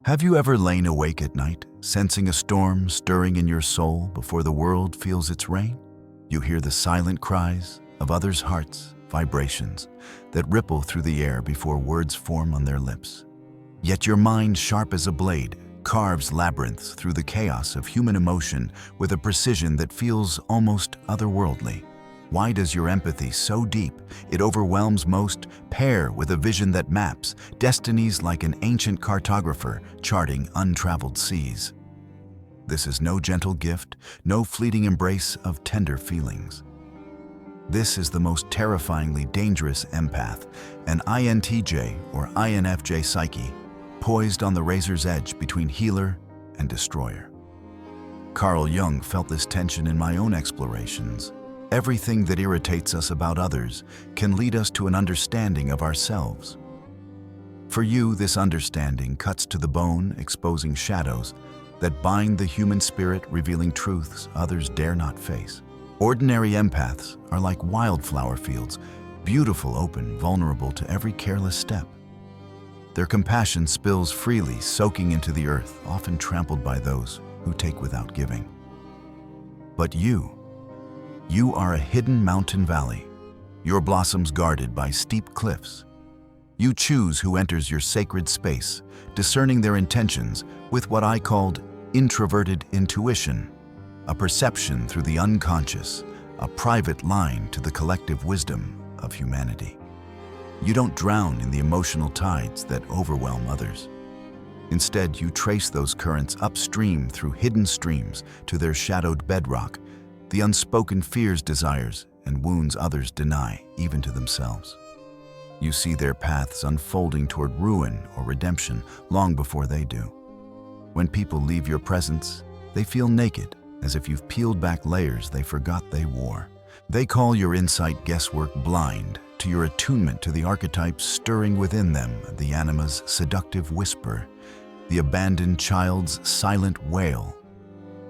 Have you ever lain awake at night, sensing a storm stirring in your soul before the world feels its rain? You hear the silent cries of others' hearts, vibrations that ripple through the air before words form on their lips. Yet your mind, sharp as a blade, carves labyrinths through the chaos of human emotion with a precision that feels almost otherworldly. Why does your empathy, so deep it overwhelms most, pair with a vision that maps destinies like an ancient cartographer charting untraveled seas? This is no gentle gift, no fleeting embrace of tender feelings. This is the most terrifyingly dangerous empath, an INTJ or INFJ psyche, poised on the razor's edge between healer and destroyer. Carl Jung felt this tension in my own explorations. Everything that irritates us about others can lead us to an understanding of ourselves. For you, this understanding cuts to the bone, exposing shadows that bind the human spirit, revealing truths others dare not face. Ordinary empaths are like wildflower fields, beautiful, open, vulnerable to every careless step. Their compassion spills freely, soaking into the earth, often trampled by those who take without giving. But you are a hidden mountain valley, your blossoms guarded by steep cliffs. You choose who enters your sacred space, discerning their intentions with what I called introverted intuition, a perception through the unconscious, a private line to the collective wisdom of humanity. You don't drown in the emotional tides that overwhelm others. Instead, you trace those currents upstream through hidden streams to their shadowed bedrock, the unspoken fears, desires, and wounds others deny, even to themselves. You see their paths unfolding toward ruin or redemption long before they do. When people leave your presence, they feel naked, as if you've peeled back layers they forgot they wore. They call your insight guesswork, blind to your attunement to the archetypes stirring within them, the anima's seductive whisper, the abandoned child's silent wail,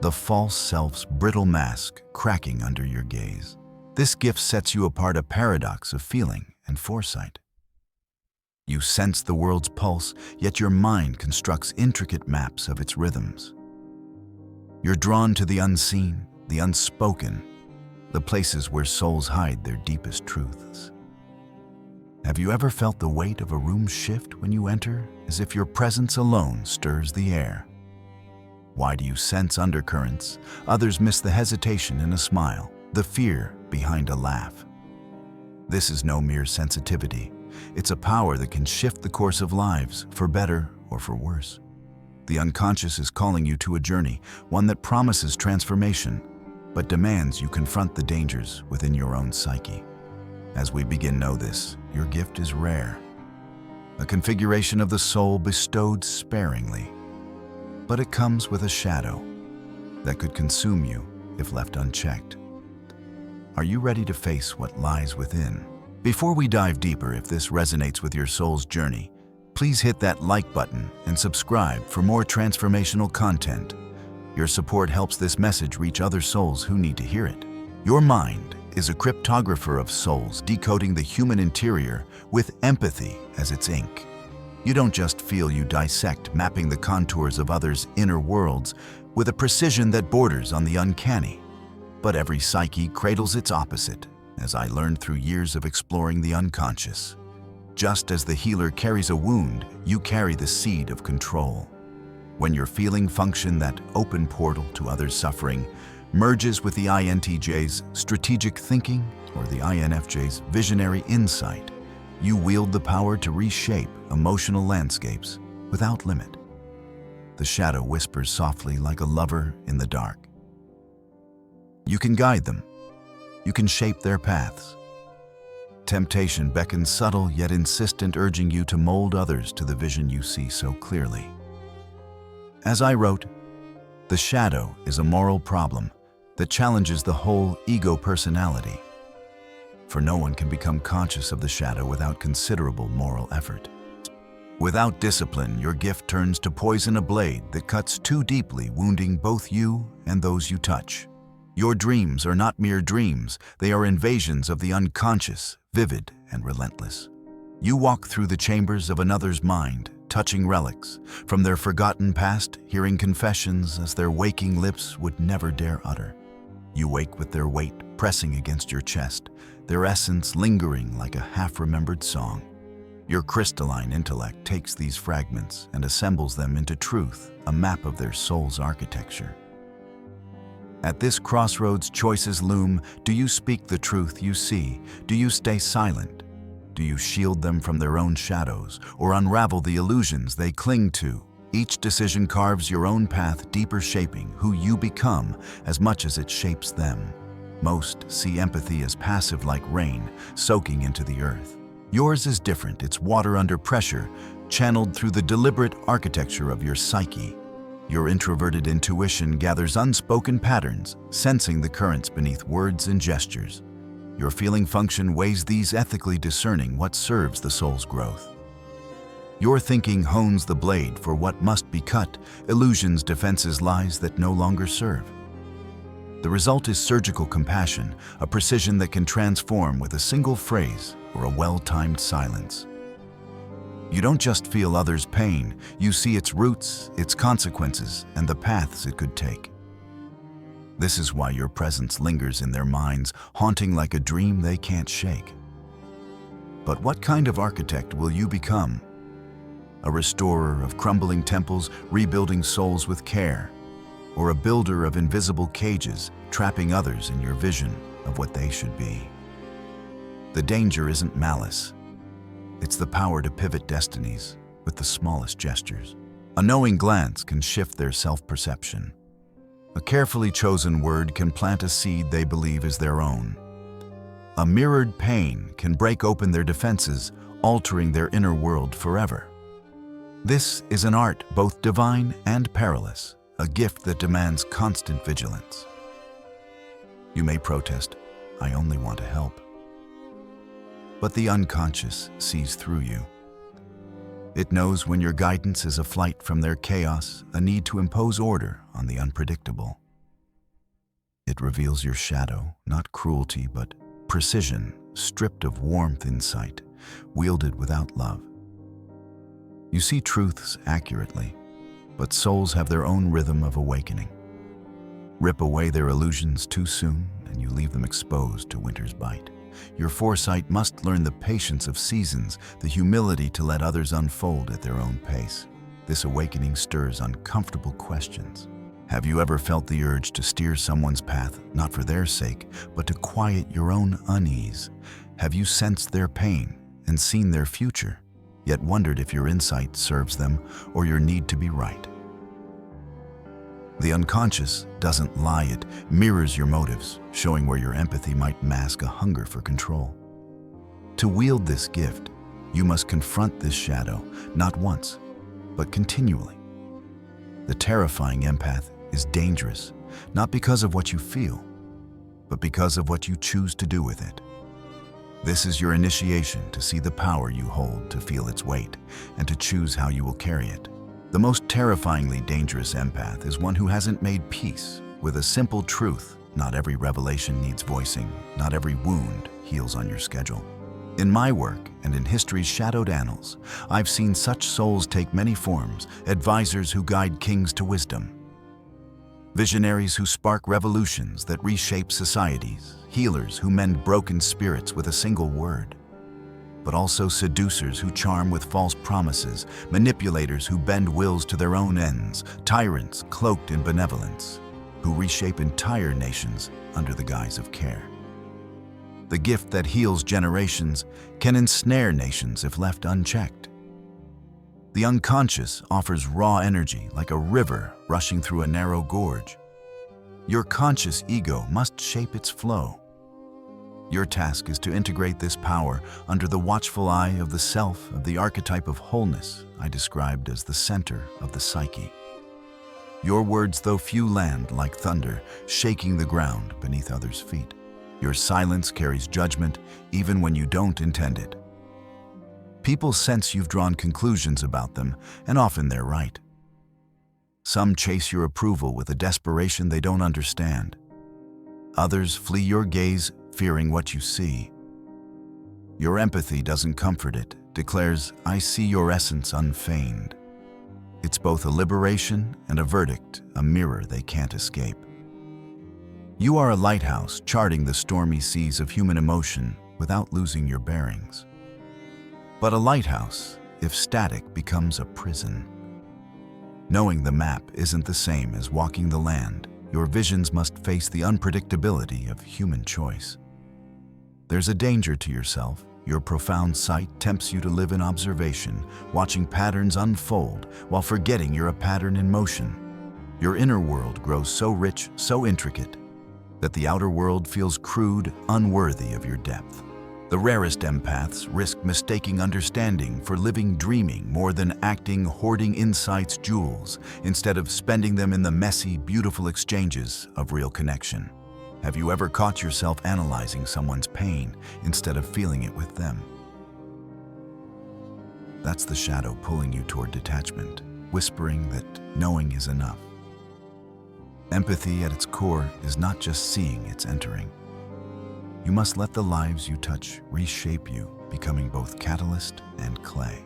the false self's brittle mask cracking under your gaze. This gift sets you apart, a paradox of feeling and foresight. You sense the world's pulse, yet your mind constructs intricate maps of its rhythms. You're drawn to the unseen, the unspoken, the places where souls hide their deepest truths. Have you ever felt the weight of a room shift when you enter, as if your presence alone stirs the air? Why do you sense undercurrents? Others miss the hesitation in a smile, the fear behind a laugh. This is no mere sensitivity. It's a power that can shift the course of lives, for better or for worse. The unconscious is calling you to a journey, one that promises transformation, but demands you confront the dangers within your own psyche. As we begin, know this: your gift is rare, a configuration of the soul bestowed sparingly. But it comes with a shadow that could consume you if left unchecked. Are you ready to face what lies within? Before we dive deeper, if this resonates with your soul's journey, please hit that like button and subscribe for more transformational content. Your support helps this message reach other souls who need to hear it. Your mind is a cryptographer of souls, decoding the human interior with empathy as its ink. You don't just feel, you dissect, mapping the contours of others' inner worlds with a precision that borders on the uncanny. But every psyche cradles its opposite, as I learned through years of exploring the unconscious. Just as the healer carries a wound, you carry the seed of control. When your feeling function, that open portal to others' suffering, merges with the INTJ's strategic thinking or the INFJ's visionary insight, you wield the power to reshape emotional landscapes without limit. The shadow whispers softly like a lover in the dark. You can guide them. You can shape their paths. Temptation beckons, subtle yet insistent, urging you to mold others to the vision you see so clearly. As I wrote, the shadow is a moral problem that challenges the whole ego personality. For no one can become conscious of the shadow without considerable moral effort. Without discipline, your gift turns to poison, a blade that cuts too deeply, wounding both you and those you touch. Your dreams are not mere dreams, they are invasions of the unconscious, vivid and relentless. You walk through the chambers of another's mind, touching relics, from their forgotten past, hearing confessions as their waking lips would never dare utter. You wake with their weight pressing against your chest, their essence lingering like a half-remembered song. Your crystalline intellect takes these fragments and assembles them into truth, a map of their soul's architecture. At this crossroads, choices loom. Do you speak the truth you see? Do you stay silent? Do you shield them from their own shadows or unravel the illusions they cling to? Each decision carves your own path, deeper shaping who you become as much as it shapes them. Most see empathy as passive like rain, soaking into the earth. Yours is different. It's water under pressure, channeled through the deliberate architecture of your psyche. Your introverted intuition gathers unspoken patterns, sensing the currents beneath words and gestures. Your feeling function weighs these, ethically discerning what serves the soul's growth. Your thinking hones the blade for what must be cut, illusions, defenses, lies that no longer serve. The result is surgical compassion, a precision that can transform with a single phrase or a well-timed silence. You don't just feel others' pain, you see its roots, its consequences, and the paths it could take. This is why your presence lingers in their minds, haunting like a dream they can't shake. But what kind of architect will you become? A restorer of crumbling temples, rebuilding souls with care, or a builder of invisible cages, trapping others in your vision of what they should be? The danger isn't malice. It's the power to pivot destinies with the smallest gestures. A knowing glance can shift their self-perception. A carefully chosen word can plant a seed they believe is their own. A mirrored pain can break open their defenses, altering their inner world forever. This is an art both divine and perilous, a gift that demands constant vigilance. You may protest, "I only want to help." But the unconscious sees through you. It knows when your guidance is a flight from their chaos, a need to impose order on the unpredictable. It reveals your shadow, not cruelty, but precision, stripped of warmth in sight, wielded without love. You see truths accurately, but souls have their own rhythm of awakening. Rip away their illusions too soon, and you leave them exposed to winter's bite. Your foresight must learn the patience of seasons, the humility to let others unfold at their own pace. This awakening stirs uncomfortable questions. Have you ever felt the urge to steer someone's path, not for their sake, but to quiet your own unease? Have you sensed their pain and seen their future, yet wondered if your insight serves them or your need to be right? The unconscious doesn't lie, it mirrors your motives, showing where your empathy might mask a hunger for control. To wield this gift, you must confront this shadow, not once, but continually. The terrifying empath is dangerous, not because of what you feel, but because of what you choose to do with it. This is your initiation to see the power you hold, to feel its weight, and to choose how you will carry it. The most terrifyingly dangerous empath is one who hasn't made peace with a simple truth. Not every revelation needs voicing, not every wound heals on your schedule. In my work and in history's shadowed annals, I've seen such souls take many forms, advisors who guide kings to wisdom, visionaries who spark revolutions that reshape societies, healers who mend broken spirits with a single word, but also seducers who charm with false promises, manipulators who bend wills to their own ends, tyrants cloaked in benevolence, who reshape entire nations under the guise of care. The gift that heals generations can ensnare nations if left unchecked. The unconscious offers raw energy like a river rushing through a narrow gorge. Your conscious ego must shape its flow. Your task is to integrate this power under the watchful eye of the self, of the archetype of wholeness I described as the center of the psyche. Your words, though few, land like thunder, shaking the ground beneath others' feet. Your silence carries judgment even when you don't intend it. People sense you've drawn conclusions about them, and often they're right. Some chase your approval with a desperation they don't understand. Others flee your gaze, fearing what you see. Your empathy doesn't comfort it, declares, "I see your essence unfeigned." It's both a liberation and a verdict, a mirror they can't escape. You are a lighthouse charting the stormy seas of human emotion without losing your bearings. But a lighthouse, if static, becomes a prison. Knowing the map isn't the same as walking the land, your visions must face the unpredictability of human choice. There's a danger to yourself. Your profound sight tempts you to live in observation, watching patterns unfold while forgetting you're a pattern in motion. Your inner world grows so rich, so intricate, that the outer world feels crude, unworthy of your depth. The rarest empaths risk mistaking understanding for living dreaming more than acting, hoarding insights, jewels, instead of spending them in the messy, beautiful exchanges of real connection. Have you ever caught yourself analyzing someone's pain instead of feeling it with them? That's the shadow pulling you toward detachment, whispering that knowing is enough. Empathy at its core is not just seeing, it's entering. You must let the lives you touch reshape you, becoming both catalyst and clay.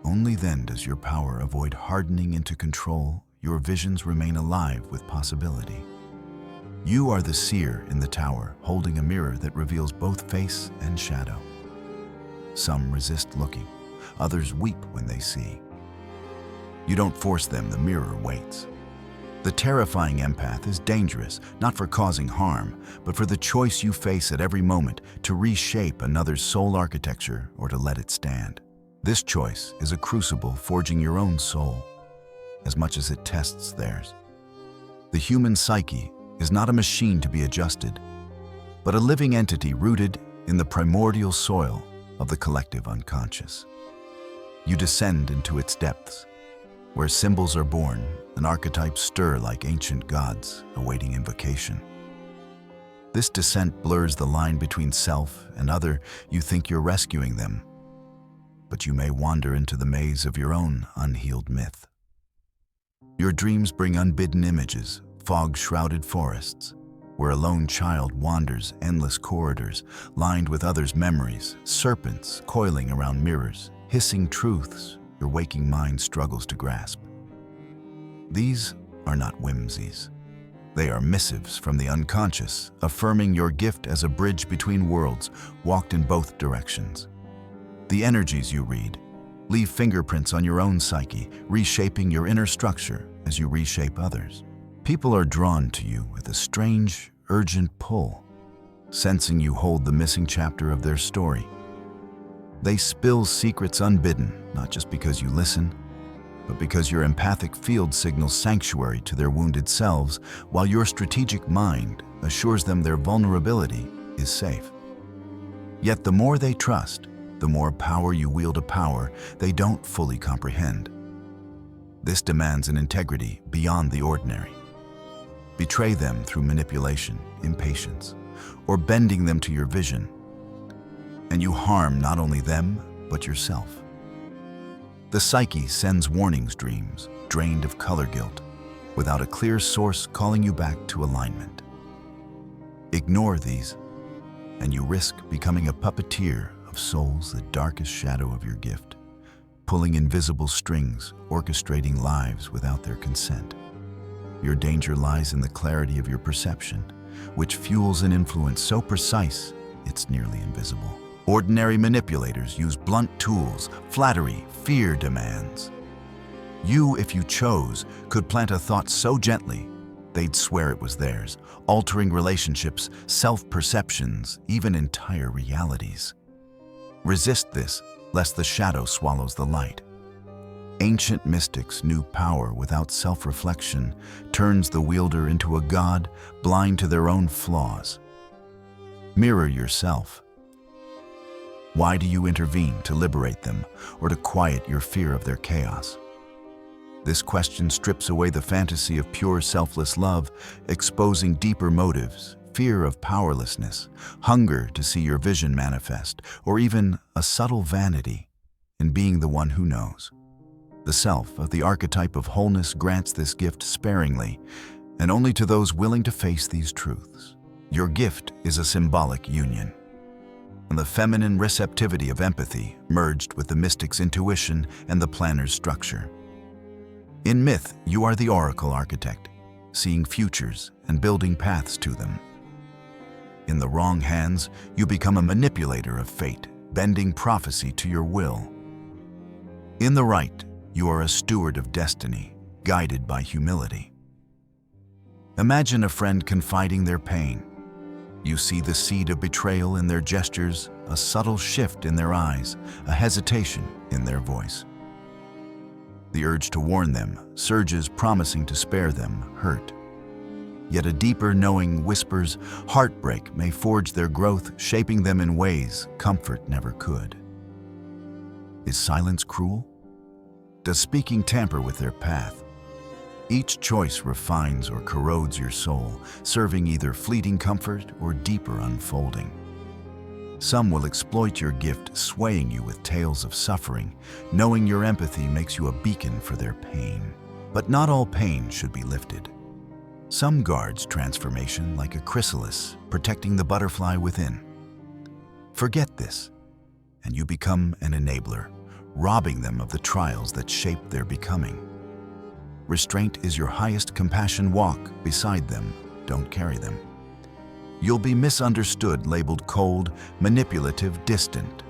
Only then does your power avoid hardening into control, your visions remain alive with possibility. You are the seer in the tower, holding a mirror that reveals both face and shadow. Some resist looking, others weep when they see. You don't force them, the mirror waits. The terrifying empath is dangerous, not for causing harm, but for the choice you face at every moment to reshape another's soul architecture or to let it stand. This choice is a crucible forging your own soul, as much as it tests theirs. The human psyche is not a machine to be adjusted, but a living entity rooted in the primordial soil of the collective unconscious. You descend into its depths, where symbols are born and archetypes stir like ancient gods awaiting invocation. This descent blurs the line between self and other. You think you're rescuing them, but you may wander into the maze of your own unhealed myth. Your dreams bring unbidden images, fog-shrouded forests, where a lone child wanders endless corridors lined with others' memories, serpents coiling around mirrors, hissing truths your waking mind struggles to grasp. These are not whimsies. They are missives from the unconscious, affirming your gift as a bridge between worlds, walked in both directions. The energies you read leave fingerprints on your own psyche, reshaping your inner structure as you reshape others. People are drawn to you with a strange, urgent pull, sensing you hold the missing chapter of their story. They spill secrets unbidden, not just because you listen, but because your empathic field signals sanctuary to their wounded selves, while your strategic mind assures them their vulnerability is safe. Yet the more they trust, the more power you wield, a power they don't fully comprehend. This demands an integrity beyond the ordinary. Betray them through manipulation, impatience, or bending them to your vision, and you harm not only them, but yourself. The psyche sends warnings dreams, drained of color guilt, without a clear source calling you back to alignment. Ignore these, and you risk becoming a puppeteer of souls, the darkest shadow of your gift, pulling invisible strings, orchestrating lives without their consent. Your danger lies in the clarity of your perception, which fuels an influence so precise it's nearly invisible. Ordinary manipulators use blunt tools, flattery, fear demands. You, if you chose, could plant a thought so gently, they'd swear it was theirs, altering relationships, self-perceptions, even entire realities. Resist this, lest the shadow swallows the light. Ancient mystics knew power without self-reflection turns the wielder into a god, blind to their own flaws. Mirror yourself. Why do you intervene, to liberate them or to quiet your fear of their chaos? This question strips away the fantasy of pure selfless love, exposing deeper motives, fear of powerlessness, hunger to see your vision manifest, or even a subtle vanity in being the one who knows. The self of the archetype of wholeness grants this gift sparingly, and only to those willing to face these truths. Your gift is a symbolic union, and the feminine receptivity of empathy merged with the mystic's intuition and the planner's structure. In myth, you are the oracle architect, seeing futures and building paths to them. In the wrong hands, you become a manipulator of fate, bending prophecy to your will. In the right, you are a steward of destiny, guided by humility. Imagine a friend confiding their pain. You see the seed of betrayal in their gestures, a subtle shift in their eyes, a hesitation in their voice. The urge to warn them surges, promising to spare them hurt. Yet a deeper knowing whispers, heartbreak may forge their growth, shaping them in ways comfort never could. Is silence cruel? Does speaking tamper with their path? Each choice refines or corrodes your soul, serving either fleeting comfort or deeper unfolding. Some will exploit your gift, swaying you with tales of suffering, knowing your empathy makes you a beacon for their pain. But not all pain should be lifted. Some guards transformation like a chrysalis, protecting the butterfly within. Forget this, and you become an enabler, robbing them of the trials that shape their becoming. Restraint is your highest compassion. Walk beside them, don't carry them. You'll be misunderstood, labeled cold, manipulative, distant.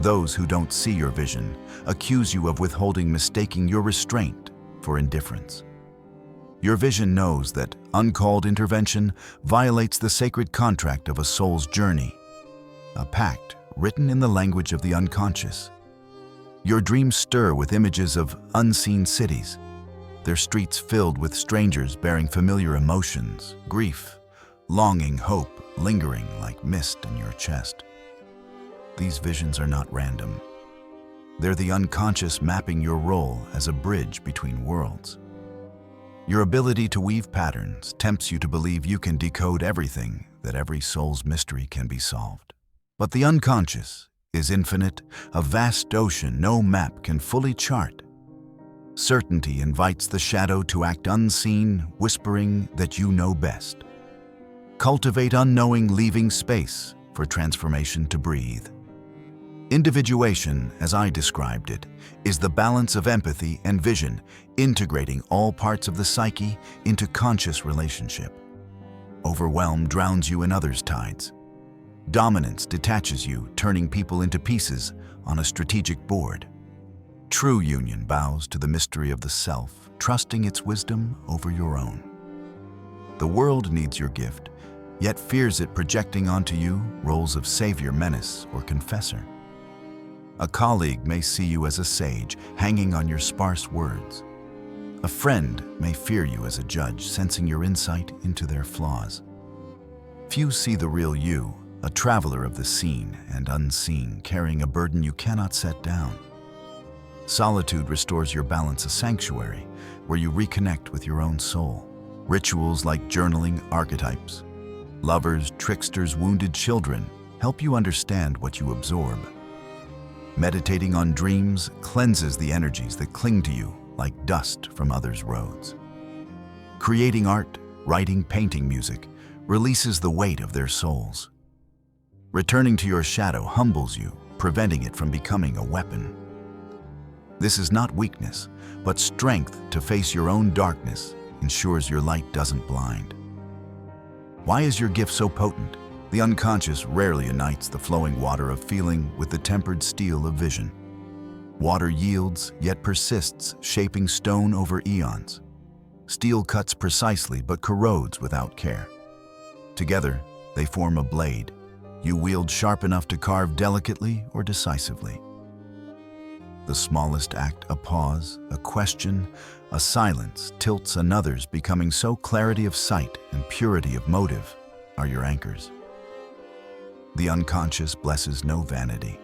Those who don't see your vision accuse you of withholding, mistaking your restraint for indifference. Your vision knows that uncalled intervention violates the sacred contract of a soul's journey, a pact written in the language of the unconscious. Your dreams stir with images of unseen cities, their streets filled with strangers bearing familiar emotions, grief, longing, hope, lingering like mist in your chest. These visions are not random. They're the unconscious mapping your role as a bridge between worlds. Your ability to weave patterns tempts you to believe you can decode everything, that every soul's mystery can be solved. But the unconscious is infinite, a vast ocean no map can fully chart. Certainty invites the shadow to act unseen, whispering that you know best. Cultivate unknowing, leaving space for transformation to breathe. Individuation, as I described it, is the balance of empathy and vision, integrating all parts of the psyche into conscious relationship. Overwhelm drowns you in others' tides. Dominance detaches you, turning people into pieces on a strategic board. True union bows to the mystery of the self, trusting its wisdom over your own. The world needs your gift, yet fears it projecting onto you roles of savior, menace, or confessor. A colleague may see you as a sage, hanging on your sparse words. A friend may fear you as a judge, sensing your insight into their flaws. Few see the real you, a traveler of the seen and unseen, carrying a burden you cannot set down. Solitude restores your balance, a sanctuary where you reconnect with your own soul. Rituals like journaling, archetypes, lovers, tricksters, wounded children help you understand what you absorb. Meditating on dreams cleanses the energies that cling to you like dust from others' roads. Creating art, writing, painting, music releases the weight of their souls. Returning to your shadow humbles you, preventing it from becoming a weapon. This is not weakness, but strength to face your own darkness ensures your light doesn't blind. Why is your gift so potent? The unconscious rarely unites the flowing water of feeling with the tempered steel of vision. Water yields, yet persists, shaping stone over eons. Steel cuts precisely, but corrodes without care. Together, they form a blade. You wield sharp enough to carve delicately or decisively. The smallest act, a pause, a question, a silence, tilts another's, becoming so clarity of sight and purity of motive are your anchors. The unconscious blesses no vanity.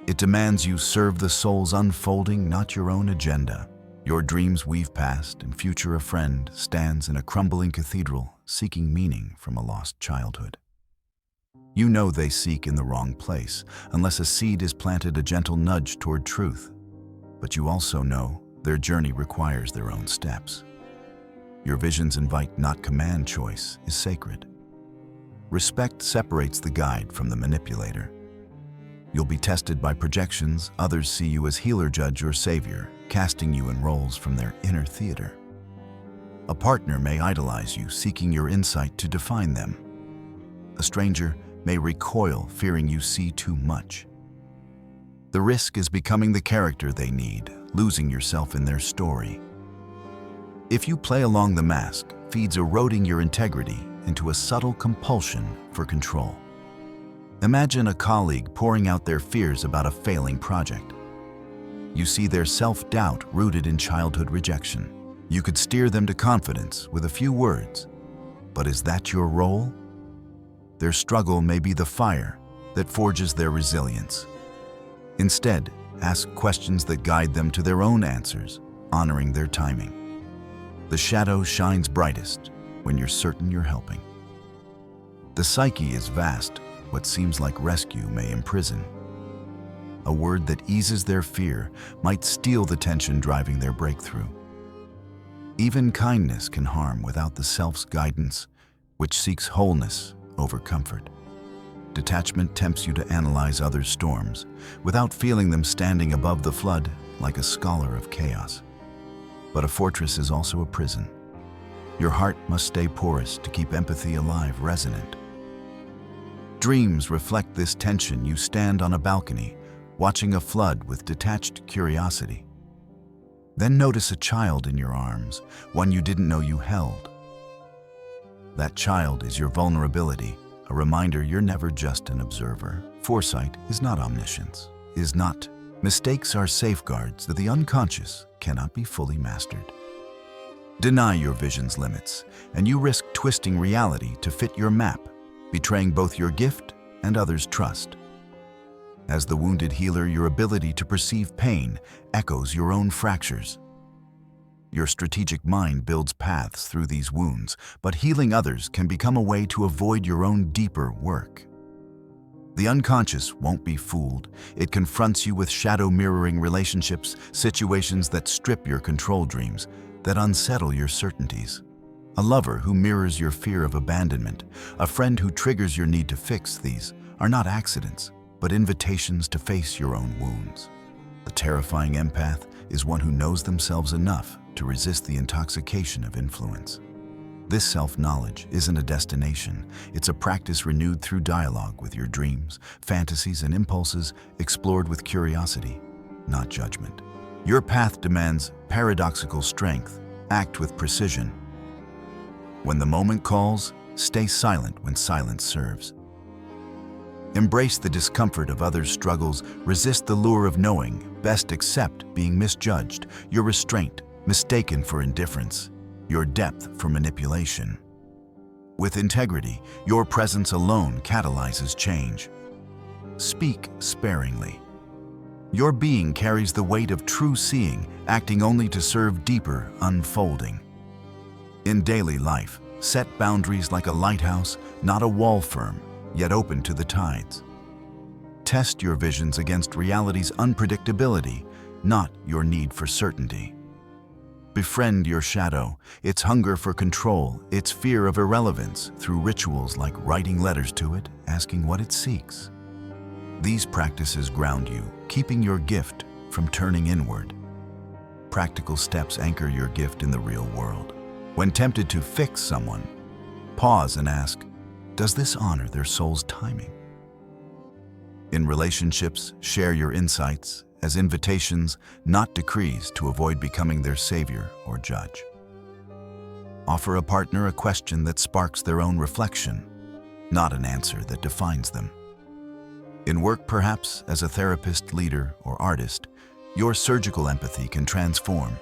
It demands you serve the soul's unfolding, not your own agenda. Your dreams weave past and future. A friend stands in a crumbling cathedral, seeking meaning from a lost childhood. You know they seek in the wrong place, unless a seed is planted, a gentle nudge toward truth. But you also know their journey requires their own steps. Your visions invite, not command. Choice is sacred. Respect separates the guide from the manipulator. You'll be tested by projections. Others see you as healer, judge, or savior, casting you in roles from their inner theater. A partner may idolize you, seeking your insight to define them. A stranger may recoil, fearing you see too much. The risk is becoming the character they need, losing yourself in their story. If you play along, the mask feeds eroding your integrity into a subtle compulsion for control. Imagine a colleague pouring out their fears about a failing project. You see their self-doubt rooted in childhood rejection. You could steer them to confidence with a few words, but is that your role? Their struggle may be the fire that forges their resilience. Instead, ask questions that guide them to their own answers, honoring their timing. The shadow shines brightest when you're certain you're helping. The psyche is vast. What seems like rescue may imprison. A word that eases their fear might steal the tension driving their breakthrough. Even kindness can harm without the self's guidance, which seeks wholeness over comfort. Detachment tempts you to analyze others' storms without feeling them, standing above the flood like a scholar of chaos. But a fortress is also a prison. Your heart must stay porous to keep empathy alive, resonant. Dreams reflect this tension. You stand on a balcony, watching a flood with detached curiosity. Then notice a child in your arms, one you didn't know you held. That child is your vulnerability, a reminder you're never just an observer. Foresight is not omniscience, is not. Mistakes are safeguards that the unconscious cannot be fully mastered. Deny your vision's limits, and you risk twisting reality to fit your map, betraying both your gift and others' trust. As the wounded healer, your ability to perceive pain echoes your own fractures. Your strategic mind builds paths through these wounds, but healing others can become a way to avoid your own deeper work. The unconscious won't be fooled. It confronts you with shadow mirroring relationships, situations that strip your control, dreams that unsettle your certainties. A lover who mirrors your fear of abandonment, a friend who triggers your need to fix. These are not accidents, but invitations to face your own wounds. The terrifying empath is one who knows themselves enough to resist the intoxication of influence. This self-knowledge isn't a destination. It's a practice renewed through dialogue with your dreams, fantasies, and impulses, explored with curiosity, not judgment. Your path demands paradoxical strength. Act with precision. When the moment calls, stay silent when silence serves. Embrace the discomfort of others' struggles. Resist the lure of knowing. Best accept being misjudged. Your restraint, mistaken for indifference. Your depth for manipulation. With integrity, your presence alone catalyzes change. Speak sparingly. Your being carries the weight of true seeing, acting only to serve deeper unfolding. In daily life, set boundaries like a lighthouse, not a wall firm, yet open to the tides. Test your visions against reality's unpredictability, not your need for certainty. Befriend your shadow, its hunger for control, its fear of irrelevance, through rituals like writing letters to it, asking what it seeks. These practices ground you, keeping your gift from turning inward. Practical steps anchor your gift in the real world. When tempted to fix someone, pause and ask, does this honor their soul's timing? In relationships, share your insights as invitations, not decrees, to avoid becoming their savior or judge. Offer a partner a question that sparks their own reflection, not an answer that defines them. In work, perhaps as a therapist, leader, or artist, your surgical empathy can transform,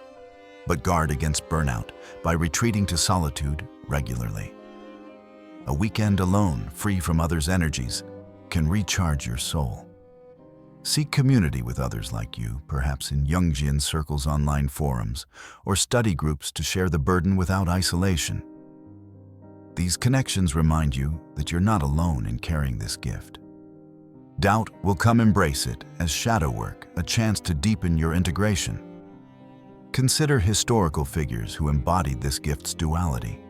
but guard against burnout by retreating to solitude regularly. A weekend alone, free from others' energies, can recharge your soul. Seek community with others like you, perhaps in Jungian circles, online forums, or study groups to share the burden without isolation. These connections remind you that you're not alone in carrying this gift. Doubt will come, embrace it as shadow work, a chance to deepen your integration. Consider historical figures who embodied this gift's duality.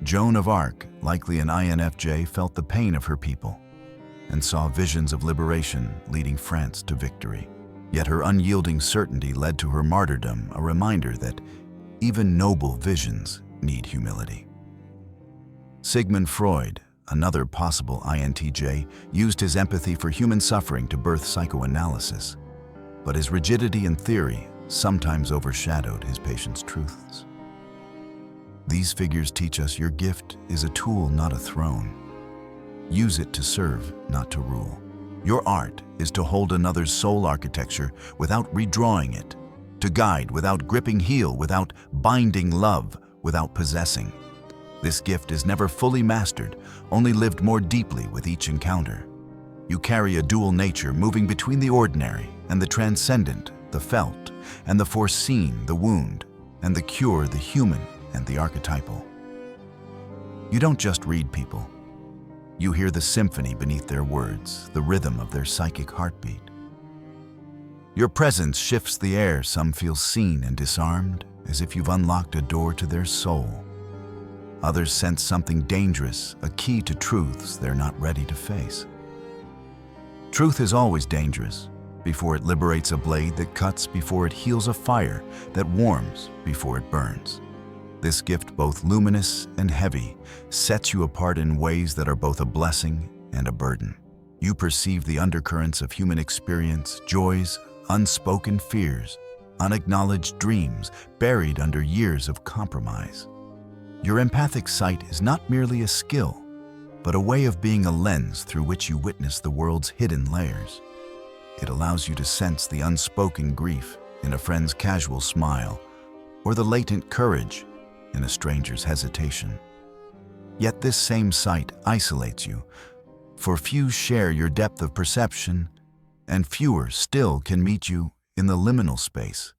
Joan of Arc, likely an INFJ, felt the pain of her people and saw visions of liberation leading France to victory. Yet her unyielding certainty led to her martyrdom, a reminder that even noble visions need humility. Sigmund Freud, another possible INTJ, used his empathy for human suffering to birth psychoanalysis, but his rigidity in theory sometimes overshadowed his patient's truths. These figures teach us your gift is a tool, not a throne. Use it to serve, not to rule. Your art is to hold another's soul architecture without redrawing it, to guide without gripping heel, without binding love, without possessing. This gift is never fully mastered, only lived more deeply with each encounter. You carry a dual nature, moving between the ordinary and the transcendent, the felt and the foreseen, the wound and the cure, the human and the archetypal. You don't just read people. You hear the symphony beneath their words, the rhythm of their psychic heartbeat. Your presence shifts the air. Some feel seen and disarmed, as if you've unlocked a door to their soul. Others sense something dangerous, a key to truths they're not ready to face. Truth is always dangerous, before it liberates a blade that cuts, before it heals a fire that warms, before it burns. This gift, both luminous and heavy, sets you apart in ways that are both a blessing and a burden. You perceive the undercurrents of human experience, joys, unspoken fears, unacknowledged dreams buried under years of compromise. Your empathic sight is not merely a skill, but a way of being a lens through which you witness the world's hidden layers. It allows you to sense the unspoken grief in a friend's casual smile, or the latent courage in a stranger's hesitation. Yet this same sight isolates you, for few share your depth of perception, and fewer still can meet you in the liminal space,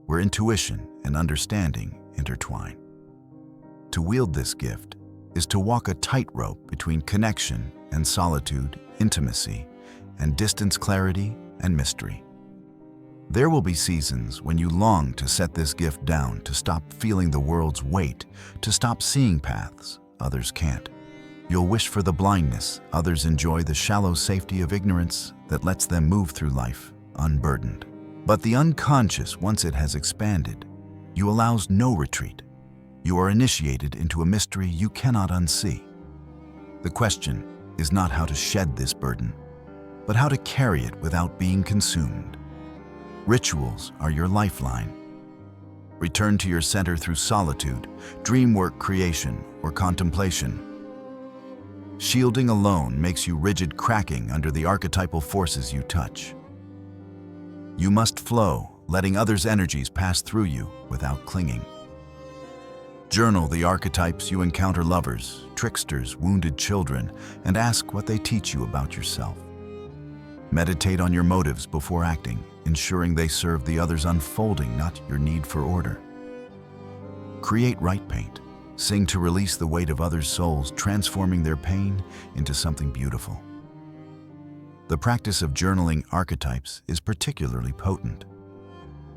where intuition and understanding intertwine. To wield this gift is to walk a tightrope between connection and solitude, intimacy and distance, clarity and mystery. There will be seasons when you long to set this gift down, to stop feeling the world's weight, to stop seeing paths others can't. You'll wish for the blindness others enjoy, the shallow safety of ignorance that lets them move through life unburdened. But the unconscious, once it has expanded, you allows no retreat. You are initiated into a mystery you cannot unsee. The question is not how to shed this burden, but how to carry it without being consumed. Rituals are your lifeline. Return to your center through solitude, dream work, creation, or contemplation. Shielding alone makes you rigid, cracking under the archetypal forces you touch. You must flow, letting others' energies pass through you without clinging. Journal the archetypes you encounter: lovers, tricksters, wounded children, and ask what they teach you about yourself. Meditate on your motives before acting, ensuring they serve the other's unfolding, not your need for order. Create right paint. Sing to release the weight of others' souls, transforming their pain into something beautiful. The practice of journaling archetypes is particularly potent.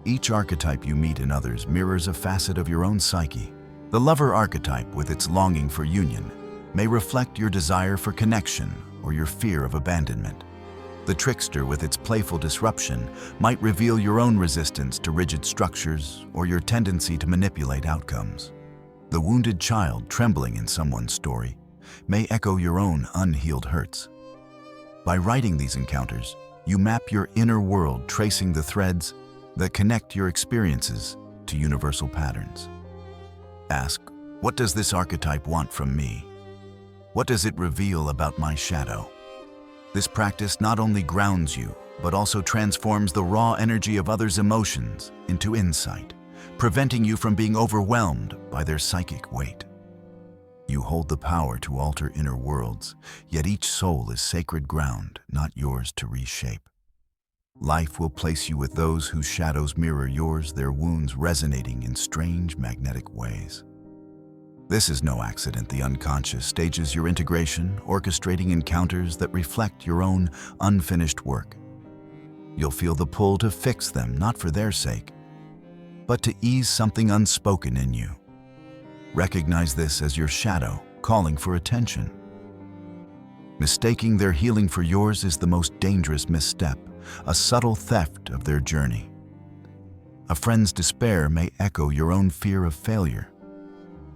Each archetype you meet in others mirrors a facet of your own psyche. The lover archetype, with its longing for union, may reflect your desire for connection or your fear of abandonment. The trickster, with its playful disruption, might reveal your own resistance to rigid structures or your tendency to manipulate outcomes. The wounded child, trembling in someone's story, may echo your own unhealed hurts. By writing these encounters, you map your inner world, tracing the threads that connect your experiences to universal patterns. Ask, what does this archetype want from me? What does it reveal about my shadow? This practice not only grounds you, but also transforms the raw energy of others' emotions into insight, preventing you from being overwhelmed by their psychic weight. You hold the power to alter inner worlds, yet each soul is sacred ground, not yours to reshape. Life will place you with those whose shadows mirror yours, their wounds resonating in strange magnetic ways. This is no accident. The unconscious stages your integration, orchestrating encounters that reflect your own unfinished work. You'll feel the pull to fix them, not for their sake, but to ease something unspoken in you. recognize this as your shadow calling for attention. Mistaking their healing for yours is the most dangerous misstep, a subtle theft of their journey. A friend's despair may echo your own fear of failure.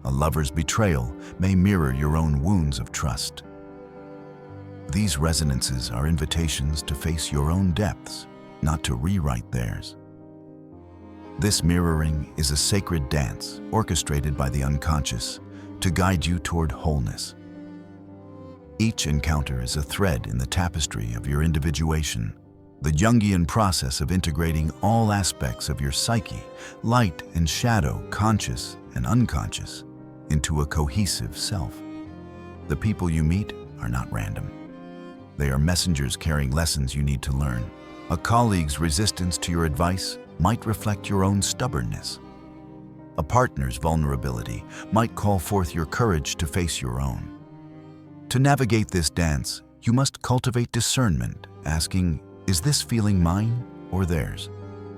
A lover's betrayal may mirror your own wounds of trust. These resonances are invitations to face your own depths, not to rewrite theirs. This mirroring is a sacred dance orchestrated by the unconscious to guide you toward wholeness. Each encounter is a thread in the tapestry of your individuation, the Jungian process of integrating all aspects of your psyche, light and shadow, conscious and unconscious, into a cohesive self. The people you meet are not random. They are messengers carrying lessons you need to learn. A colleague's resistance to your advice might reflect your own stubbornness. A partner's vulnerability might call forth your courage to face your own. To navigate this dance, you must cultivate discernment, asking, is this feeling mine or theirs?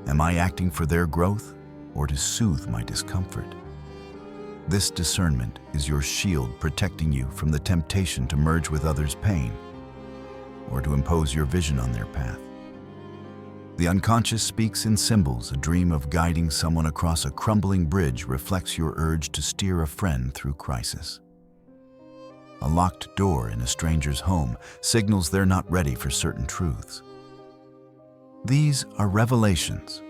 Am I acting for their growth or to soothe my discomfort? This discernment is your shield protecting you from the temptation to merge with others' pain or to impose your vision on their path. The unconscious speaks in symbols. A dream of guiding someone across a crumbling bridge reflects your urge to steer a friend through crisis. A locked door in a stranger's home signals they're not ready for certain truths. These are revelations,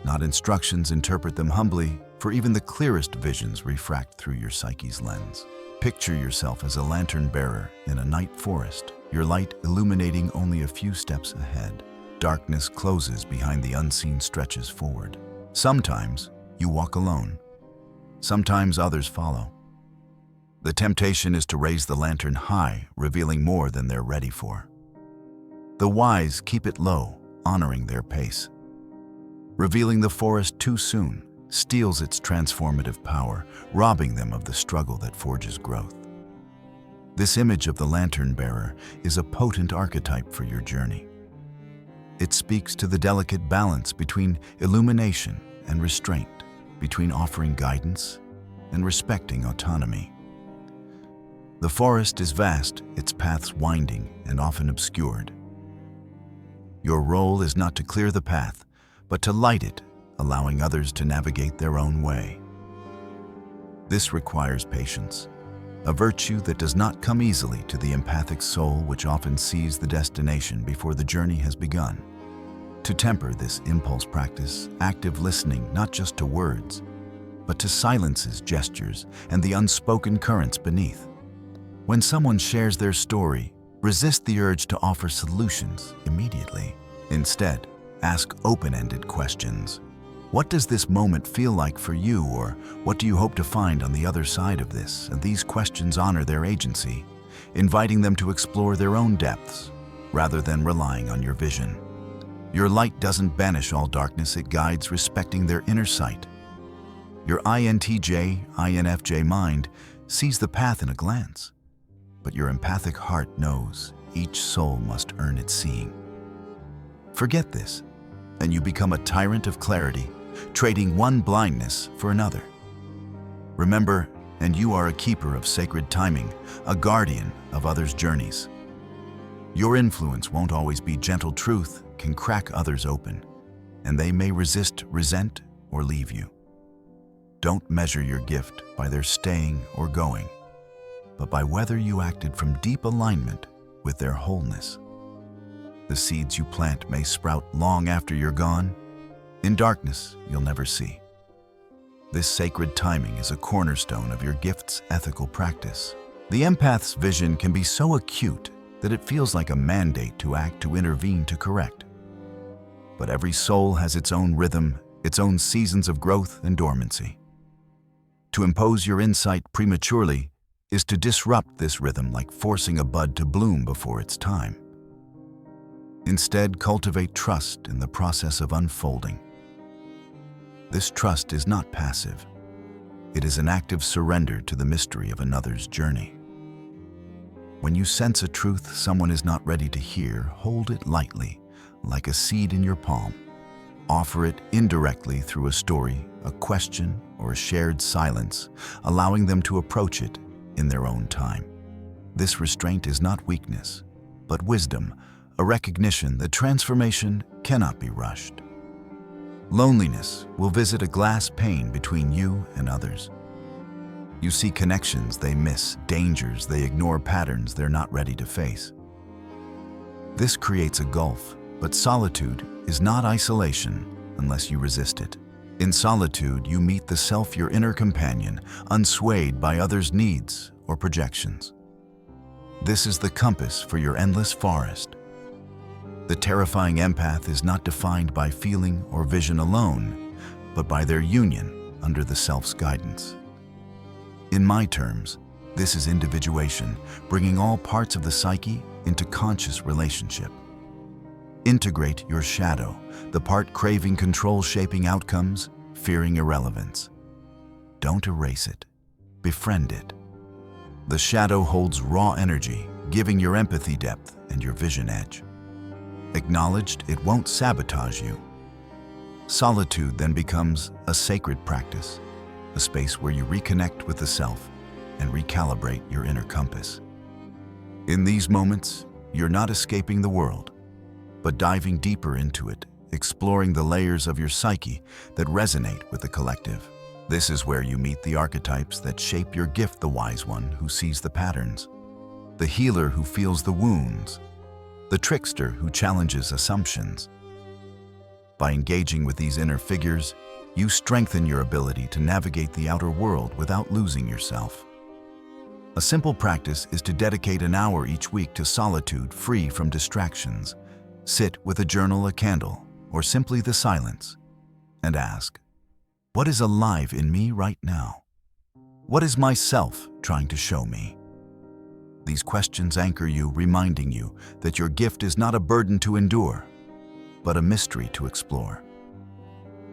not instructions. Interpret them humbly, for even the clearest visions refract through your psyche's lens. Picture yourself as a lantern bearer in a night forest, your light illuminating only a few steps ahead. Darkness closes behind the unseen stretches forward. Sometimes you walk alone. Sometimes others follow. The temptation is to raise the lantern high, revealing more than they're ready for. The wise keep it low, honoring their pace. Revealing the forest too soon steals its transformative power, robbing them of the struggle that forges growth. This image of the lantern bearer is a potent archetype for your journey. It speaks to the delicate balance between illumination and restraint, between offering guidance and respecting autonomy. The forest is vast, its paths winding and often obscured. Your role is not to clear the path, but to light it, allowing others to navigate their own way. This requires patience, a virtue that does not come easily to the empathic soul, which often sees the destination before the journey has begun. To temper this impulse, practice active listening, not just to words, but to silences, gestures, and the unspoken currents beneath. When someone shares their story, resist the urge to offer solutions immediately. Instead, ask open-ended questions. What does this moment feel like for you, or what do you hope to find on the other side of this? And these questions honor their agency, inviting them to explore their own depths, rather than relying on your vision. Your light doesn't banish all darkness, it guides, respecting their inner sight. Your INTJ, INFJ mind sees the path in a glance, but your empathic heart knows each soul must earn its seeing. Forget this, and you become a tyrant of clarity, trading one blindness for another. Remember, and you are a keeper of sacred timing, a guardian of others' journeys. Your influence won't always be gentle. Truth can crack others open, and they may resist, resent, or leave you. Don't measure your gift by their staying or going, but by whether you acted from deep alignment with their wholeness. The seeds you plant may sprout long after you're gone. In darkness, you'll never see. This sacred timing is a cornerstone of your gift's ethical practice. The empath's vision can be so acute that it feels like a mandate to act, to intervene, to correct. But every soul has its own rhythm, its own seasons of growth and dormancy. To impose your insight prematurely is to disrupt this rhythm, like forcing a bud to bloom before its time. Instead, cultivate trust in the process of unfolding. This trust is not passive. It is an active surrender to the mystery of another's journey. When you sense a truth someone is not ready to hear, hold it lightly, like a seed in your palm. Offer it indirectly through a story, a question, or a shared silence, allowing them to approach it in their own time. This restraint is not weakness, but wisdom, a recognition that transformation cannot be rushed. Loneliness will visit a glass pane between you and others. You see connections they miss, dangers they ignore, patterns they're not ready to face. This creates a gulf, but solitude is not isolation unless you resist it. In solitude, you meet the self, your inner companion, unswayed by others' needs or projections. This is the compass for your endless forest. The terrifying empath is not defined by feeling or vision alone, but by their union under the self's guidance. In my terms, this is individuation, bringing all parts of the psyche into conscious relationship. Integrate your shadow, the part craving control, shaping outcomes, fearing irrelevance. Don't erase it. Befriend it. The shadow holds raw energy, giving your empathy depth and your vision edge. Acknowledged, it won't sabotage you. Solitude then becomes a sacred practice, a space where you reconnect with the self and recalibrate your inner compass. In these moments, you're not escaping the world, but diving deeper into it, exploring the layers of your psyche that resonate with the collective. This is where you meet the archetypes that shape your gift: the wise one who sees the patterns, the healer who feels the wounds, the trickster who challenges assumptions. By engaging with these inner figures, you strengthen your ability to navigate the outer world without losing yourself. A simple practice is to dedicate an hour each week to solitude, free from distractions. Sit with a journal, a candle, or simply the silence, and ask, what is alive in me right now? What is myself trying to show me? These questions anchor you, reminding you that your gift is not a burden to endure, but a mystery to explore.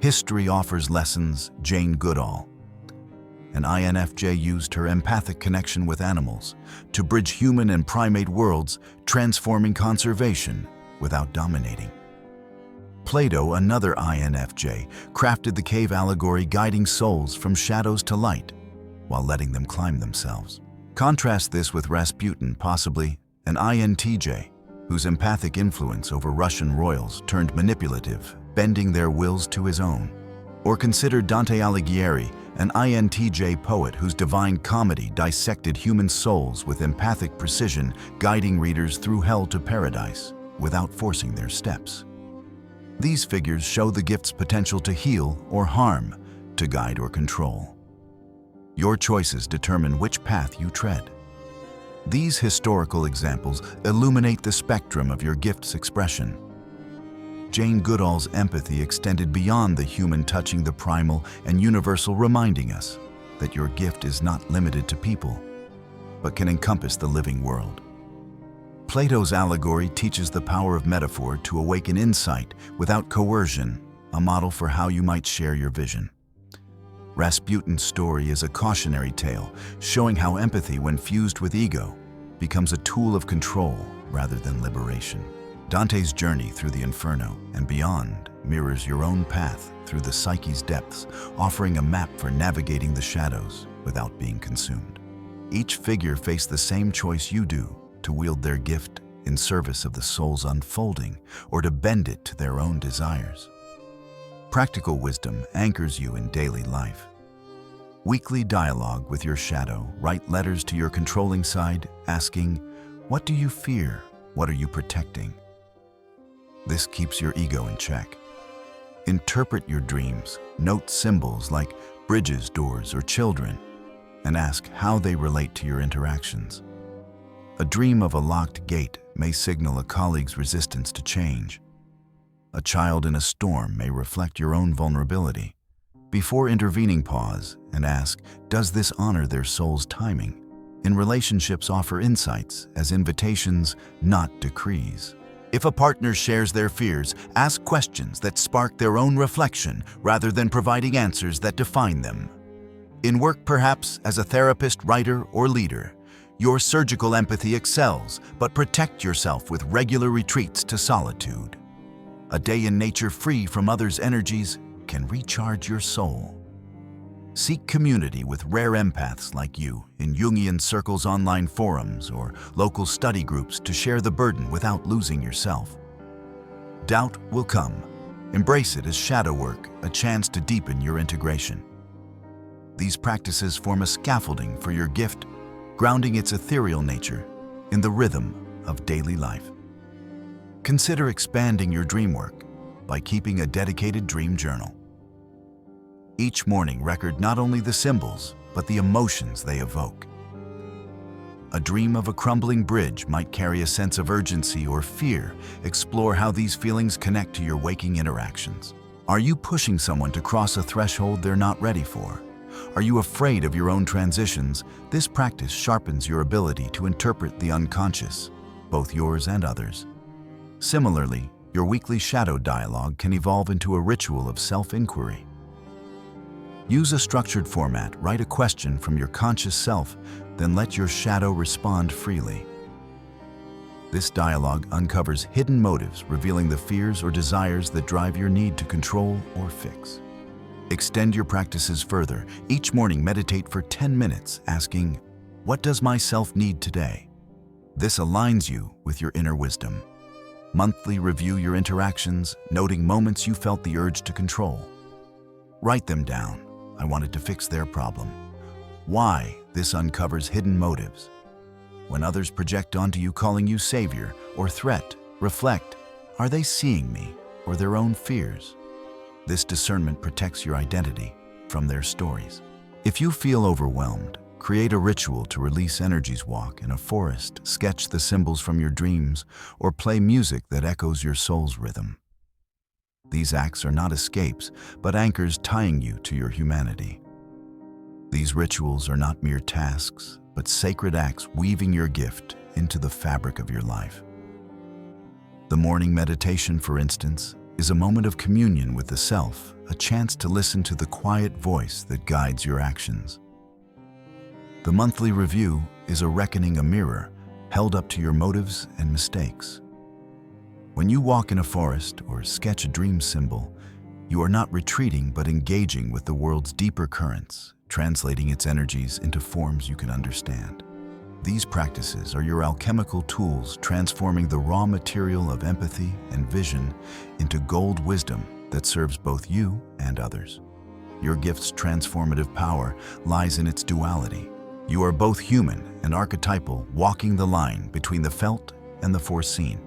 History offers lessons. Jane Goodall, an INFJ, used her empathic connection with animals to bridge human and primate worlds, transforming conservation without dominating. Plato, another INFJ, crafted the cave allegory, guiding souls from shadows to light while letting them climb themselves. Contrast this with Rasputin, possibly an INTJ, whose empathic influence over Russian royals turned manipulative, bending their wills to his own. Or consider Dante Alighieri, an INTJ poet whose divine comedy dissected human souls with empathic precision, guiding readers through hell to paradise without forcing their steps. These figures show the gift's potential to heal or harm, to guide or control. Your choices determine which path you tread. These historical examples illuminate the spectrum of your gift's expression. Jane Goodall's empathy extended beyond the human, touching the primal and universal, reminding us that your gift is not limited to people, but can encompass the living world. Plato's allegory teaches the power of metaphor to awaken insight without coercion, a model for how you might share your vision. Rasputin's story is a cautionary tale, showing how empathy, when fused with ego, becomes a tool of control rather than liberation. Dante's journey through the Inferno and beyond mirrors your own path through the psyche's depths, offering a map for navigating the shadows without being consumed. Each figure faced the same choice you do: to wield their gift in service of the soul's unfolding, or to bend it to their own desires. Practical wisdom anchors you in daily life. Weekly dialogue with your shadow. Write letters to your controlling side, asking, what do you fear? What are you protecting? This keeps your ego in check. Interpret your dreams. Note symbols like bridges, doors, or children, and ask how they relate to your interactions. A dream of a locked gate may signal a colleague's resistance to change. A child in a storm may reflect your own vulnerability. Before intervening, pause and ask, does this honor their soul's timing? In relationships, offer insights as invitations, not decrees. If a partner shares their fears, ask questions that spark their own reflection rather than providing answers that define them. In work, perhaps as a therapist, writer, or leader, your surgical empathy excels, but protect yourself with regular retreats to solitude. A day in nature free from others' energies can recharge your soul. Seek community with rare empaths like you in Jungian circles, online forums, or local study groups to share the burden without losing yourself. Doubt will come. Embrace it as shadow work, a chance to deepen your integration. These practices form a scaffolding for your gift, grounding its ethereal nature in the rhythm of daily life. Consider expanding your dream work by keeping a dedicated dream journal. Each morning, record not only the symbols, but the emotions they evoke. A dream of a crumbling bridge might carry a sense of urgency or fear. Explore how these feelings connect to your waking interactions. Are you pushing someone to cross a threshold they're not ready for? Are you afraid of your own transitions? This practice sharpens your ability to interpret the unconscious, both yours and others. Similarly, your weekly shadow dialogue can evolve into a ritual of self-inquiry. Use a structured format, write a question from your conscious self, then let your shadow respond freely. This dialogue uncovers hidden motives, revealing the fears or desires that drive your need to control or fix. Extend your practices further. Each morning, meditate for 10 minutes, asking, "What does my self need today?" This aligns you with your inner wisdom. Monthly, review your interactions, noting moments you felt the urge to control. Write them down. I wanted to fix their problem. Why? This uncovers hidden motives. When others project onto you, calling you savior or threat, reflect, are they seeing me or their own fears? This discernment protects your identity from their stories. If you feel overwhelmed, create a ritual to release energies. Walk in a forest, sketch the symbols from your dreams, or play music that echoes your soul's rhythm. These acts are not escapes, but anchors tying you to your humanity. These rituals are not mere tasks, but sacred acts weaving your gift into the fabric of your life. The morning meditation, for instance, is a moment of communion with the self, a chance to listen to the quiet voice that guides your actions. The monthly review is a reckoning, a mirror held up to your motives and mistakes. When you walk in a forest or sketch a dream symbol, you are not retreating but engaging with the world's deeper currents, translating its energies into forms you can understand. These practices are your alchemical tools, transforming the raw material of empathy and vision into gold wisdom that serves both you and others. Your gift's transformative power lies in its duality. You are both human and archetypal, walking the line between the felt and the foreseen.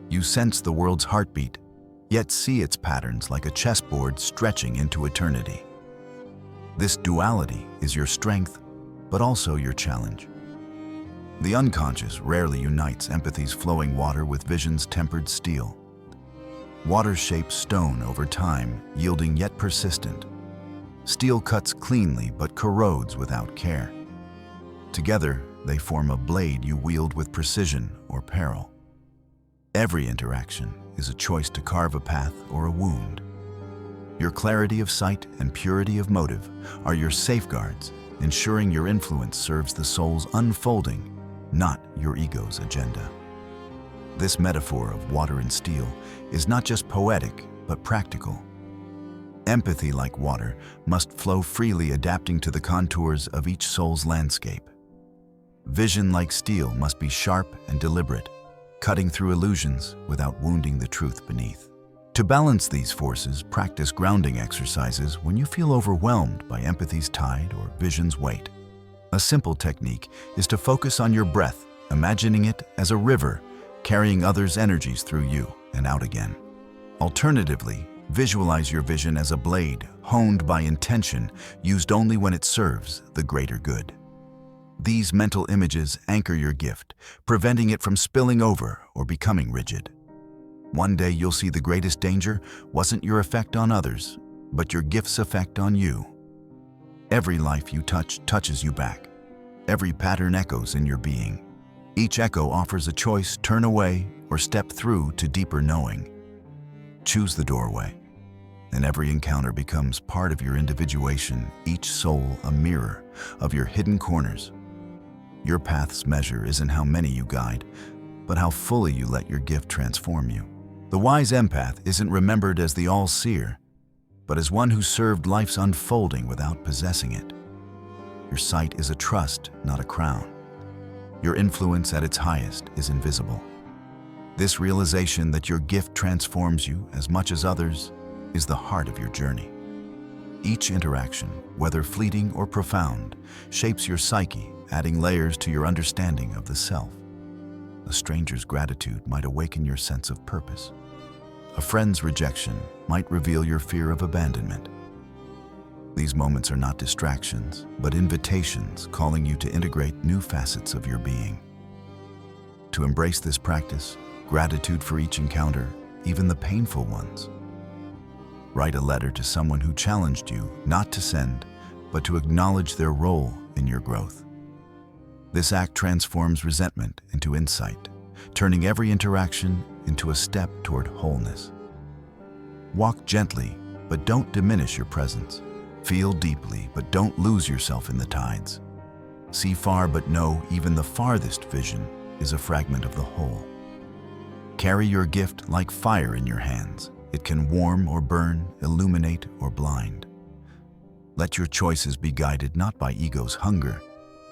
You sense the world's heartbeat, yet see its patterns like a chessboard stretching into eternity. This duality is your strength, but also your challenge. The unconscious rarely unites empathy's flowing water with vision's tempered steel. Water shapes stone over time, yielding yet persistent. Steel cuts cleanly but corrodes without care. Together, they form a blade you wield with precision or peril. Every interaction is a choice to carve a path or a wound. Your clarity of sight and purity of motive are your safeguards, ensuring your influence serves the soul's unfolding, not your ego's agenda. This metaphor of water and steel is not just poetic, but practical. Empathy, like water, must flow freely, adapting to the contours of each soul's landscape. Vision, like steel, must be sharp and deliberate, cutting through illusions without wounding the truth beneath. To balance these forces, practice grounding exercises when you feel overwhelmed by empathy's tide or vision's weight. A simple technique is to focus on your breath, imagining it as a river, carrying others' energies through you and out again. Alternatively, visualize your vision as a blade, honed by intention, used only when it serves the greater good. These mental images anchor your gift, preventing it from spilling over or becoming rigid. One day you'll see the greatest danger wasn't your effect on others, but your gift's effect on you. Every life you touch touches you back. Every pattern echoes in your being. Each echo offers a choice: turn away or step through to deeper knowing. Choose the doorway, and every encounter becomes part of your individuation, each soul a mirror of your hidden corners. Your path's measure isn't how many you guide, but how fully you let your gift transform you. The wise empath isn't remembered as the all-seer, but as one who served life's unfolding without possessing it. Your sight is a trust, not a crown. Your influence at its highest is invisible. This realization that your gift transforms you as much as others is the heart of your journey. Each interaction, whether fleeting or profound, shapes your psyche, adding layers to your understanding of the self. A stranger's gratitude might awaken your sense of purpose. A friend's rejection might reveal your fear of abandonment. These moments are not distractions, but invitations calling you to integrate new facets of your being. To embrace this practice, gratitude for each encounter, even the painful ones. Write a letter to someone who challenged you not to send, but to acknowledge their role in your growth. This act transforms resentment into insight, turning every interaction into a step toward wholeness. Walk gently, but don't diminish your presence. Feel deeply, but don't lose yourself in the tides. See far, but know even the farthest vision is a fragment of the whole. Carry your gift like fire in your hands. It can warm or burn, illuminate or blind. Let your choices be guided not by ego's hunger,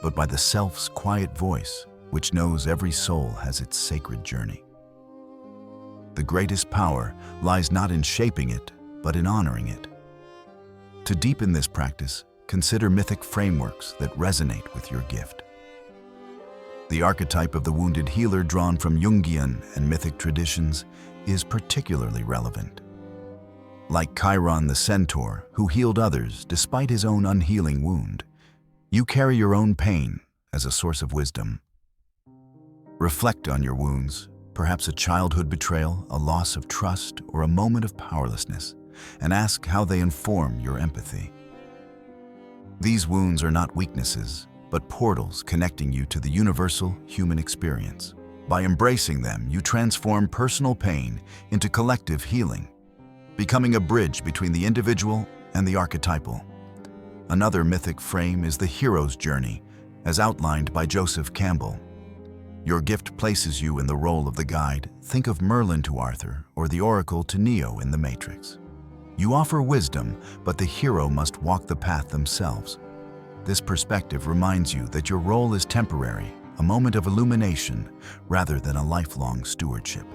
but by the self's quiet voice, which knows every soul has its sacred journey. The greatest power lies not in shaping it, but in honoring it. To deepen this practice, consider mythic frameworks that resonate with your gift. The archetype of the wounded healer drawn from Jungian and Mythic traditions is particularly relevant. Like Chiron the centaur, who healed others despite his own unhealing wound, you carry your own pain as a source of wisdom. Reflect on your wounds, perhaps a childhood betrayal, a loss of trust, or a moment of powerlessness, and ask how they inform your empathy. These wounds are not weaknesses, but portals connecting you to the universal human experience. By embracing them, you transform personal pain into collective healing, becoming a bridge between the individual and the archetypal. Another mythic frame is the hero's journey, as outlined by Joseph Campbell. Your gift places you in the role of the guide. Think of Merlin to Arthur or the Oracle to Neo in The Matrix. You offer wisdom, but the hero must walk the path themselves. This perspective reminds you that your role is temporary, a moment of illumination, rather than a lifelong stewardship.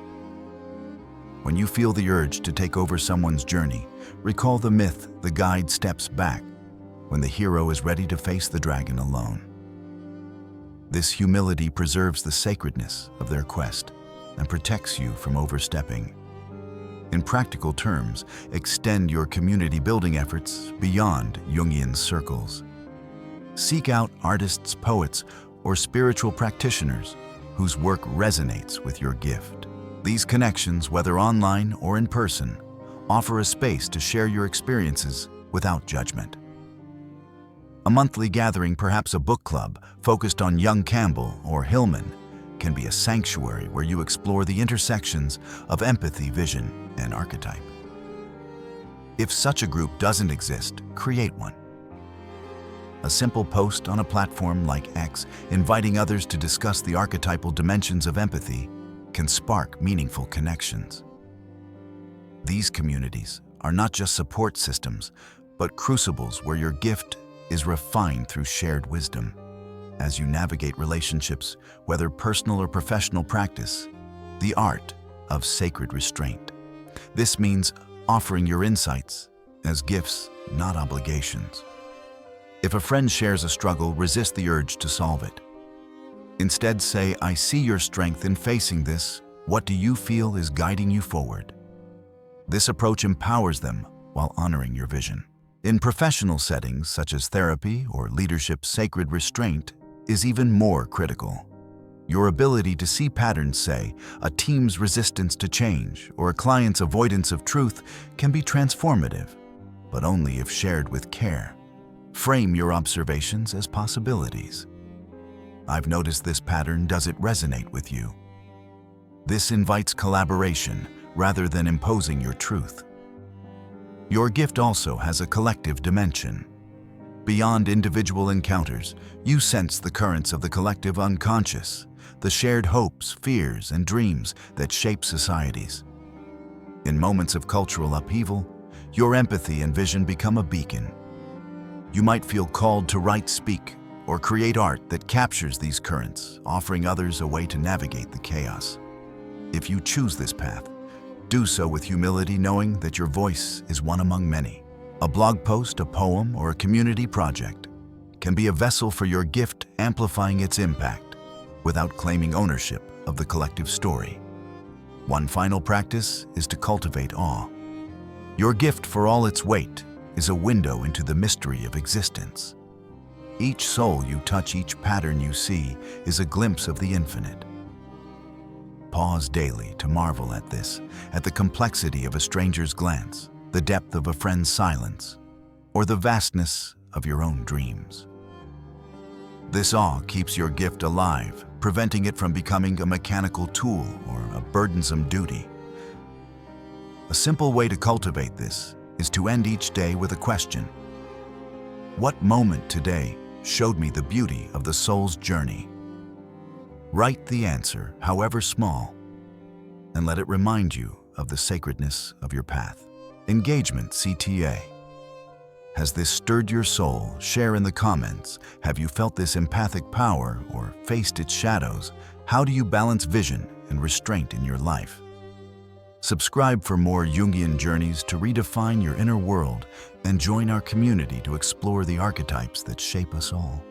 When you feel the urge to take over someone's journey, recall the myth, the guide steps back, when the hero is ready to face the dragon alone. This humility preserves the sacredness of their quest and protects you from overstepping. In practical terms, extend your community building efforts beyond Jungian circles. Seek out artists, poets, or spiritual practitioners whose work resonates with your gift. These connections, whether online or in person, offer a space to share your experiences without judgment. A monthly gathering, perhaps a book club focused on young Campbell or Hillman, can be a sanctuary where you explore the intersections of empathy, vision, and archetype. If such a group doesn't exist, create one. A simple post on a platform like X inviting others to discuss the archetypal dimensions of empathy can spark meaningful connections. These communities are not just support systems, but crucibles where your gift is refined through shared wisdom. As you navigate relationships, whether personal or professional practice, the art of sacred restraint. This means offering your insights as gifts, not obligations. If a friend shares a struggle, resist the urge to solve it. Instead, say, "I see your strength in facing this. What do you feel is guiding you forward?" This approach empowers them while honoring your vision. In professional settings such as therapy or leadership, sacred restraint is even more critical. Your ability to see patterns, say, a team's resistance to change or a client's avoidance of truth, can be transformative, but only if shared with care. Frame your observations as possibilities. "I've noticed this pattern. Does it resonate with you?" This invites collaboration rather than imposing your truth. Your gift also has a collective dimension. Beyond individual encounters, you sense the currents of the collective unconscious, the shared hopes, fears, and dreams that shape societies. In moments of cultural upheaval, your empathy and vision become a beacon. You might feel called to write, speak, or create art that captures these currents, offering others a way to navigate the chaos. If you choose this path, do so with humility, knowing that your voice is one among many. A blog post, a poem, or a community project can be a vessel for your gift, amplifying its impact without claiming ownership of the collective story. One final practice is to cultivate awe. Your gift, for all its weight, is a window into the mystery of existence. Each soul you touch, each pattern you see, is a glimpse of the infinite. Pause daily to marvel at this, at the complexity of a stranger's glance, the depth of a friend's silence, or the vastness of your own dreams. This awe keeps your gift alive, preventing it from becoming a mechanical tool or a burdensome duty. A simple way to cultivate this is to end each day with a question. What moment today showed me the beauty of the soul's journey? Write the answer, however small, and let it remind you of the sacredness of your path. Engagement, CTA. Has this stirred your soul? Share in the comments. Have you felt this empathic power or faced its shadows? How do you balance vision and restraint in your life? Subscribe for more Jungian journeys to redefine your inner world and join our community to explore the archetypes that shape us all.